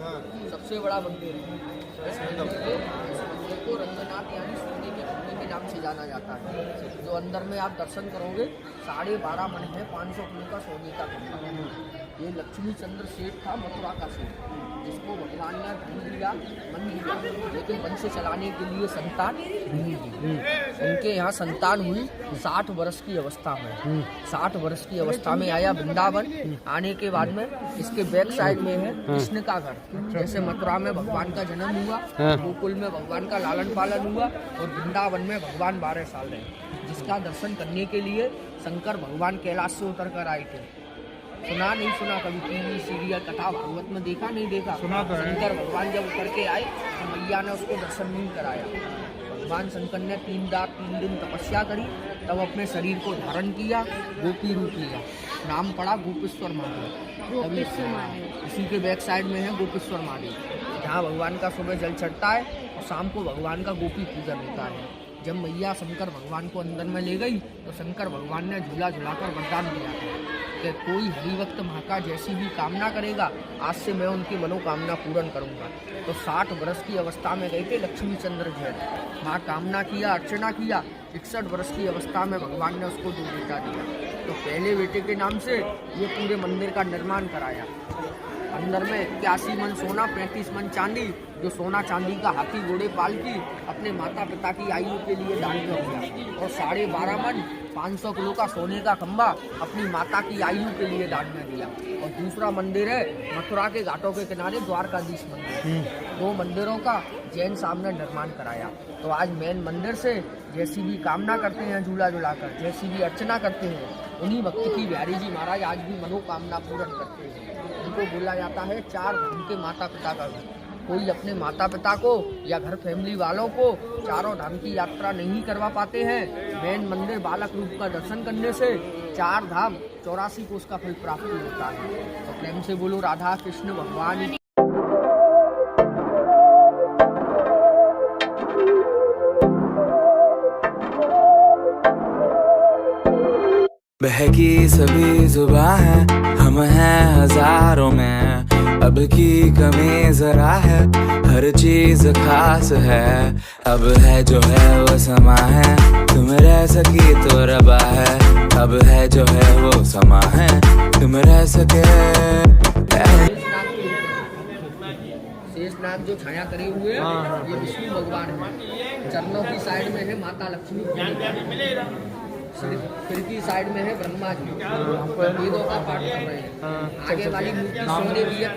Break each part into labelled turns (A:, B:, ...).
A: सबसे बड़ा मंदिर है। इस मंदिर को रंगनाथ यानी सोने के खंभे के नाम से जाना जाता है। जो अंदर में आप दर्शन करोगे 12.5 मन है, 500 किलो का सोने का खंभा। ये लक्ष्मी चंद्र सेठ था, मथुरा का सेठ, जिसको भगवान ने धन दिया, मन दिया, लेकिन वंश चलाने के लिए संतान नहीं दी। उनके यहाँ संतान हुई 60 वर्ष की अवस्था में। 60 वर्ष की अवस्था में आया वृंदावन। आने के बाद में इसके बैक साइड में है कृष्ण का घर। जैसे मथुरा में भगवान का जन्म हुआ, गोकुल में भगवान का लालन पालन हुआ, और वृंदावन में भगवान 12 साल रहे, जिसका दर्शन करने के लिए शंकर भगवान कैलाश से उतर कर आए थे। सुना नहीं सुना कभी टीवी सीरियल कथा भागवत में देखा नहीं देखा? शंकर भगवान जब उतर के आए तो मैया ने उसको दर्शन नहीं कराया। भगवान शंकर ने 3 दिन तपस्या करी, तब अपने शरीर को धारण किया, गोपी रूप लिया, नाम पड़ा गोपेश्वर महादेव। इसी के बैक साइड में है गोपेश्वर महादेव, जहाँ भगवान का सुबह जल चढ़ता है और शाम को भगवान का गोपी पूजन होता है। जब मैया शंकर भगवान को अंदर में ले गई तो शंकर भगवान ने झूला झुलाकर वरदान दिया था कि कोई हरिभक्त माँ का जैसी भी कामना करेगा, आज से मैं उनकी मनोकामना पूर्ण करूंगा। तो 60 वर्ष की अवस्था में गए थे लक्ष्मी चंद्र जैन, माँ कामना किया, अर्चना किया। 61 वर्ष की अवस्था में भगवान ने उसको 2 बेटा दिया। तो पहले बेटे के नाम से ये पूरे मंदिर का निर्माण कराया। अंदर में 81 मन सोना, 35 मन चांदी, जो सोना चांदी का हाथी घोड़े पालकी अपने माता पिता की आयु के लिए दान कर दिया, और 12.5 मन 500 किलो का सोने का खंभा अपनी माता की आयु के लिए दान में दिया। और दूसरा मंदिर है मथुरा के घाटों के किनारे द्वारकाधीश मंदिर। 2 मंदिरों का जैन साहब ने निर्माण कराया। तो आज मेन मंदिर से जैसी भी कामना करते हैं झूला झुलाकर, जैसी भी अर्चना करते हैं, उन्हीं भक्त की बिहारी जी महाराज आज भी मनोकामना पूर्ण करते हैं। उनको बोला जाता है 4 धाम के माता पिता का घर। कोई अपने माता पिता को या घर फैमिली वालों को 4 धाम की यात्रा नहीं करवा पाते हैं, मेन मंदिर बालक रूप का दर्शन करने से 4 धाम 84 कोष का फल प्राप्त होता है। तो प्रेम से बोलो राधा कृष्ण भगवान की।
B: बहकी सभी जुबां है, हम हैं हजारों में, अब की कमी जरा है, हर चीज खास है, अब है जो है वो समा है, तुम रह सकी तो रबा है, अब है जो है वो समा है, तुम रह सके।
A: शेषनाग जो छाया करे हुए हैं, ये विष्णु भगवान है। चरणों की साइड में है माता लक्ष्मी, फिर की साइड में है ब्रह्मा जी, वेदों का पाठ कर रहे हैं। आगे वाली मूर्ति सोने की है,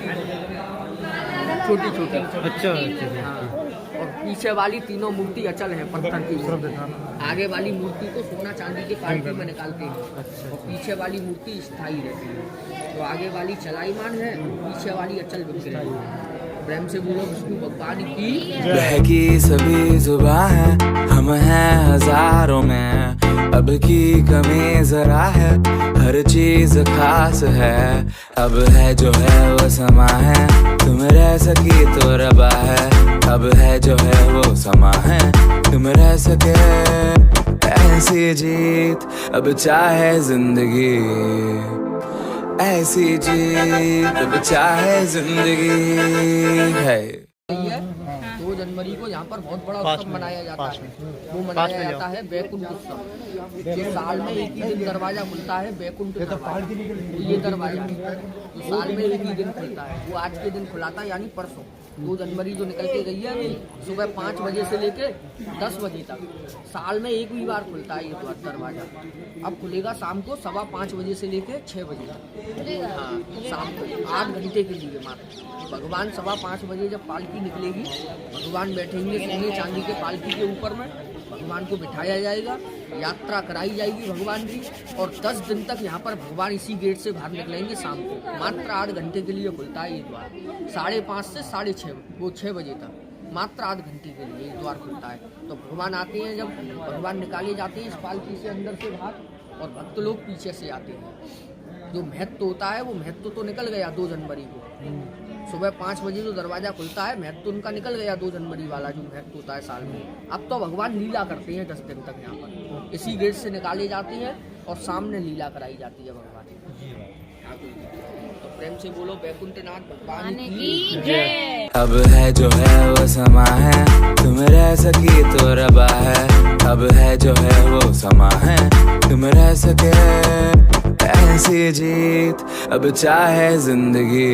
A: छोटी छोटी। अच्छा। और पीछे वाली तीनों मूर्ति अचल है, पत्थर की। आगे वाली मूर्ति को सोना चांदी के पार्टी में निकालते हैं, और पीछे वाली मूर्ति स्थायी रहती है। तो आगे वाली चलाईमान है, पीछे वाली अचल विग्रह है। प्रेम से बोलो विष्णु भगवान की।
B: बहकी सभी जुबां है, हम हैं हजारों में, अब की कमी जरा है, हर चीज खास है, अब है जो है वो समा है, तुम रह सकी तो रबा है, अब है जो है वो समा है, तुम रह सके। ऐसी जीत अब चाहे जिंदगी, ऐसी जीत अब चाहे जिंदगी है।
A: 2 जनवरी को यहाँ पर बहुत बड़ा उत्सव मनाया जाता है। वो मनाया जाता है बैकुंठ उत्सव। ये साल में एक ही दिन दरवाजा खुलता है, बैकुंठ ये दरवाजा तो साल में एक ही दिन खुलता है। वो आज के दिन खुला था, यानी परसों 2 जनवरी जो निकल के गई है अभी, सुबह 5 बजे से लेके 10 बजे तक साल में एक ही बार खुलता है ये दरवाजा। अब खुलेगा शाम को 5:15 बजे से लेके 6 बजे तक। हाँ, शाम को 8 घंटे के लिए मात्र। भगवान 5:15 बजे जब पालकी निकलेगी, भगवान बैठेंगे सोने चांदी के पालकी के ऊपर में, भगवान को बिठाया जाएगा, यात्रा कराई जाएगी भगवान की, और 10 दिन तक यहाँ पर भगवान इसी गेट से बाहर निकलेंगे शाम को। मात्र 8 घंटे के लिए खुलता है ये द्वार, 5:30 से 6:30 बजे तक, मात्र 8 घंटे के लिए ये द्वार खुलता है। तो भगवान आते हैं, जब भगवान निकाले जाते हैं इस पालकी से अंदर से बाहर, और भक्त लोग पीछे से आते हैं। जो महत्व होता है वो महत्व तो निकल गया 2 जनवरी को, सुबह 5 बजे जो दरवाजा खुलता है, महत्व उनका निकल गया 2 जनवरी वाला जो महत्व होता है साल में। अब तो भगवान लीला करते हैं 10 दिन तक यहाँ पर, इसी गेट से निकाले जाते हैं और सामने लीला कराई जाती है भगवान। तो प्रेम से बोलो बैकुंठनाथ भगवान की
C: जय।
B: अब है जो है वो समा है, तुम रह सकी तो रबा है। अब है जो है वो समा है, तुम रह सके ऐसी जीत। अब चाहे जिंदगी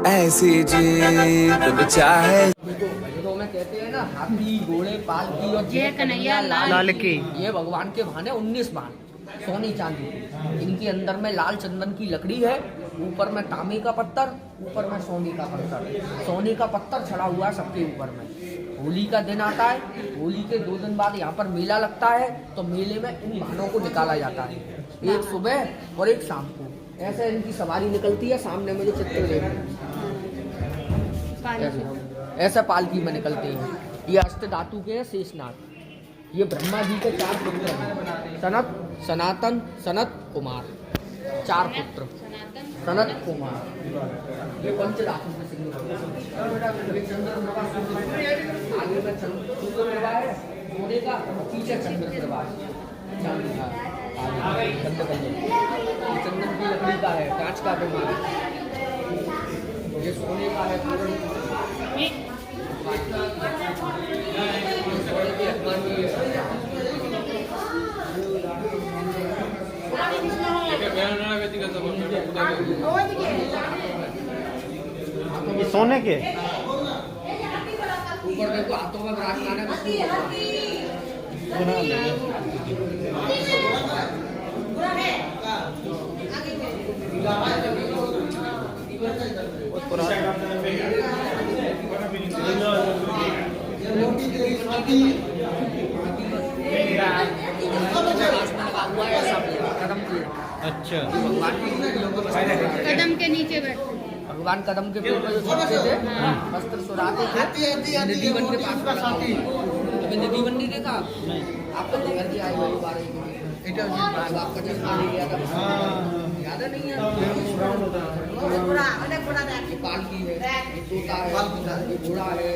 B: ऐसी जीत, अब चाहे।
A: देखो भजनों में कहते हैं ना, हाथी घोड़े पालकी और
C: जय कन्हैया
D: लाल की।
A: ये भगवान के भाने 19 बाण सोनी चांदी की। इनके अंदर में लाल चंदन की लकड़ी है, ऊपर में तांबे का पत्थर, ऊपर में सोने का पत्थर। सोने का पत्थर चढ़ा हुआ है सबके ऊपर में। होली का दिन आता है, होली के 2 दिन बाद यहाँ पर मेला लगता है, तो मेले में इन भानों को निकाला जाता है, एक सुबह और एक शाम को। ऐसे इनकी सवारी निकलती है। सामने में जो चित्र देखो ऐसे पालकी में निकलते हैं। ये अष्ट धातु के हैं शेषनाग। ये ब्रह्मा जी के 4 पुत्र हैं, सनत, सनातन, सनत कुमार। 4 पुत्र सनत कुमार। ये पंच धातु के सिंह आगे में सूर्य प्रभा है सोने का, पीछे चंद्र प्रभा है चांदी का। चंदन की लकड़ी का है, कांच का विमान है। ये सोने का है पूर्ण। सोने की हनुमान जी है।
D: ये सोने के
A: ऊपर देखो हाथों में विराजमान है विष्णु
D: अच्छा
C: कदम के नीचे बैठो।
A: भगवान कदम के पेड़ पर जो सोते थे, वस्त्र सुराते थे। निधि वन के पास में अभी निधि वन नहीं देखा आपको? घर की आई हुई बार आपका चश्मा ले गया था, याद है? नहीं है। ये पालकी है, ये तोता है, ये घोड़ा है,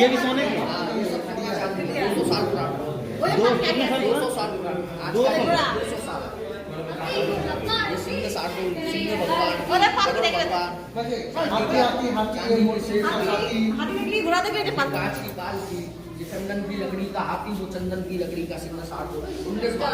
D: ये भी सोने के।
A: हाँ, ये सब 200 साल पुराना। 200 साल पुराना। 200 साल। ये सिंह साधु, सिंह भगवान, कांच की पालकी, ये चंदन की लकड़ी का हाथी, जो चंदन की लकड़ी का सिंह साधु। 19 बार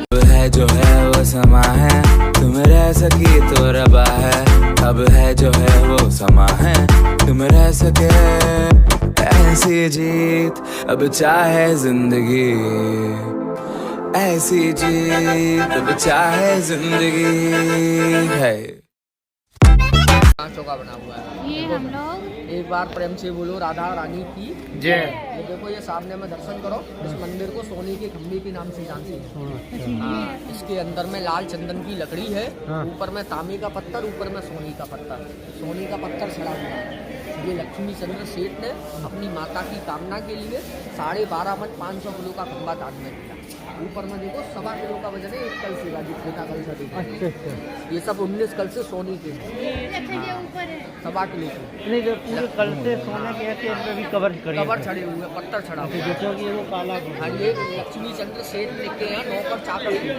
B: अब है जो है वो समा है, तुम रह सकी तो रबा है। अब है जो है वो समा है, तुम रह सके ऐसी जीत। अब चाहे जिंदगी ऐसी जीत, अब चाहे जिंदगी है।
A: कांचों का बना हुआ है।
C: ये हम लोग
A: एक बार प्रेम से बोलो राधा रानी की
D: जय।
A: ये देखो, ये सामने में दर्शन करो। इस मंदिर को सोने के खम्भे के नाम से जानते हैं। हाँ, इसके अंदर में लाल चंदन की लकड़ी है, ऊपर में तांबे का पत्थर, ऊपर में सोने का पत्थर। सोने का पत्थर चढ़ा हुआ है। ये लक्ष्मी चंद्र सेठ ने अपनी माता की कामना के लिए 12.5 मन 500 किलो का खंभा दान में दिया। ऊपर में देखो 1.25 किलो का वजन है, 1 कलश का, जितना कलश है।
D: अच्छा।
A: ये सब 19 कलश से सोने के हैं,
C: ये ऊपर है।
A: 1.25 किलो के।
D: नहीं, जब पूरे कल से सोने के ऐसे इस पे भी कवर करे।
A: कवर चढ़े हुए, पत्थर चढ़ा हुआ है।
D: जैसे कि वो काला
A: हाँ, ये लक्ष्मी चंद्र सेठ के यहाँ नौकर चाकर थे,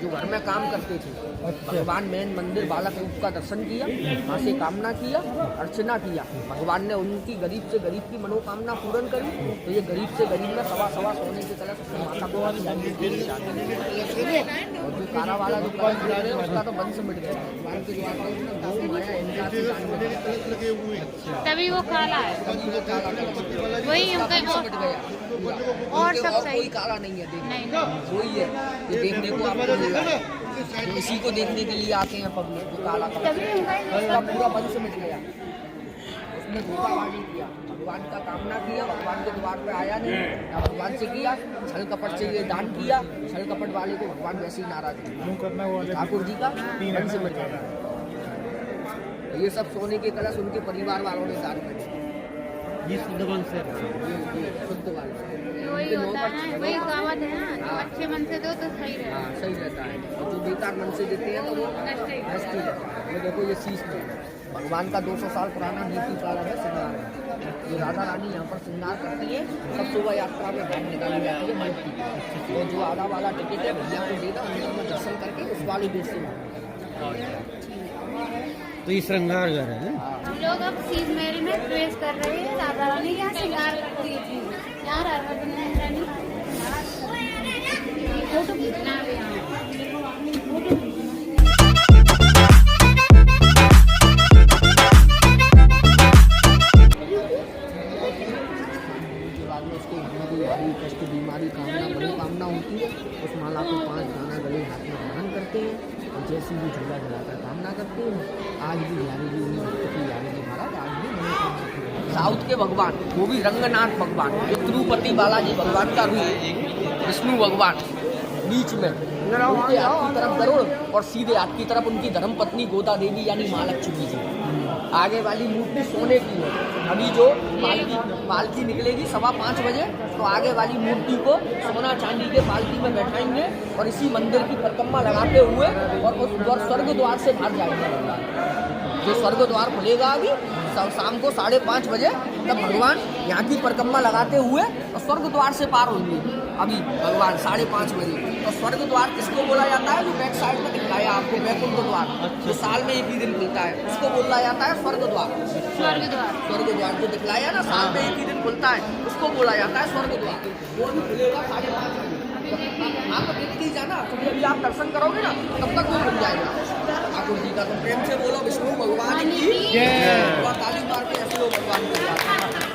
A: जो घर में काम करते थे। भगवान मेन मंदिर बालक रूप का दर्शन किया, वहाँ से कामना किया, अर्चना किया। भगवान ने उनकी गरीब से गरीब की मनोकामना पूर्ण करी। तो ये गरीब से गरीब में सवा सोने के कलश अपनी माता को और जो काला वाला जो कलश दे रहे हैं, उसका तो वंश मिट गया। भगवान के द्वारा उसने गौ माया इनका से दान में दिया।
C: तभी वो काला है। वही उनका
A: वंश मिट गया पूरा।
C: और
A: उनके
C: सब सही।
A: कोई काला नहीं है, देखने
C: नहीं, नहीं।
A: वही है। ये देखने को आपको मिल रहा है, तो इसी को देखने के लिए आते हैं पब्लिक। जो काला
C: तभी उनका ही
A: उसका पूरा वंश मिट गया। उसने धोखाबाजी किया, भगवान का कामना किया, भगवान के द्वार पे आया नहीं, ना भगवान से किया, छल कपट से ये दान किया। छल कपट वाले को भगवान वैसे ही नाराज है। ठाकुर जी का वंश मिट गया। ये सब सोने के कलश उनके परिवार वालों ने दान करे।
D: ये शुद्ध वंश है।
A: ये शुद्ध वाले
C: वही होता है, वही कहावत है ना, जो अच्छे मन से दो तो सही रहता है।
A: हाँ सही रहता है, और जो बेकार मन से देते हैं तो वो
C: नष्ट ही
A: नष्ट ही रहता है। ये देखो ये शीश में है, भगवान का 200 साल पुराना नीति पालन है श्रृंगार है। ये राधा रानी यहाँ पर श्रृंगार करती है, सब शोभा यात्रा में बाहर निकाली जाती है मल्टी की। तो जो आधा वाला टिकट है भैया को देना, अंदर में दर्शन करके उस वाले देश से
D: तो ये श्रृंगार घर है ना?
C: हम लोग अब सीज मेरी में प्रवेश कर रहे हैं। राधा रानी यहाँ श्रृंगार करती थी, यहाँ राधा रानी फोटो खींचना है यहाँ। फोटो
A: उसको भारी कष्ट बीमारी कामना मनोकामना होती है, उस माला को 5 दाना गले हाथ में धारण करते हैं और जैसी भी झूला झुलाकर कामना करते हैं। आज भी बिहारी जी उन्हीं भक्त की बिहारी जी महाराज आज भी मनोकामना पूरी होती है। साउथ के भगवान वो भी रंगनाथ भगवान, ये तिरुपति बालाजी भगवान का रूप, विष्णु भगवान बीच में उनके हाथ की तरफ गरुड़ और सीधे हाथ की तरफ उनकी धर्मपत्नी गोदा देवी यानी माँ लक्ष्मी जी। आगे वाली मूर्ति सोने की है। अभी जो पालकी निकलेगी 5:15 बजे, तो आगे वाली मूर्ति को सोना चांदी के पालकी में बैठाएंगे और इसी मंदिर की परिक्रमा लगाते हुए और उस स्वर्ग द्वार से बाहर जाएंगे। जो स्वर्ग द्वार खुलेगा अभी शाम को 5:30 बजे, तब भगवान यहाँ की परिक्रमा लगाते हुए और स्वर्ग द्वार से पार होंगे। अभी भगवान 5:30 बजे। तो स्वर्ग द्वार किसको बोला जाता है? जो बैक साइड में दिखाया आपको वैकुंठ द्वार, जो साल में एक ही दिन खुलता है, उसको बोला जाता है स्वर्ग द्वार।
C: स्वर्ग द्वार,
A: स्वर्ग द्वार जो दिखलाया ना, साल में एक ही दिन खुलता है, उसको बोला जाता है स्वर्ग द्वार। वो भी खुलेगा 5:30 बजे। आप देखते ही जाना, क्योंकि अभी आप दर्शन करोगे ना तब तक वो खुल जाएगा ठाकुर जी का। तो प्रेम से बोलो विष्णु भगवान की जय। और ताली मार के ऐसे लोग भगवान को याद करते हैं।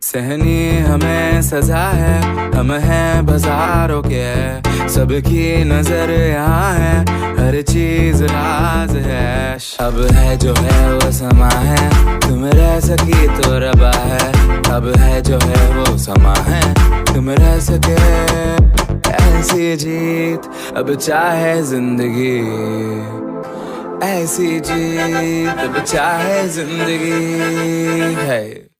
B: सहनी हमें सजा है, हम हैं बाजारों के, सबकी नजर यहाँ है, हर चीज राज है। अब है जो है वो समा है, तुम रह सकी तो रबा है। अब है जो है वो समा है, तुम रह सके ऐसी जीत, अब चाहे जिंदगी ऐसी जीत, अब चाहे जिंदगी है।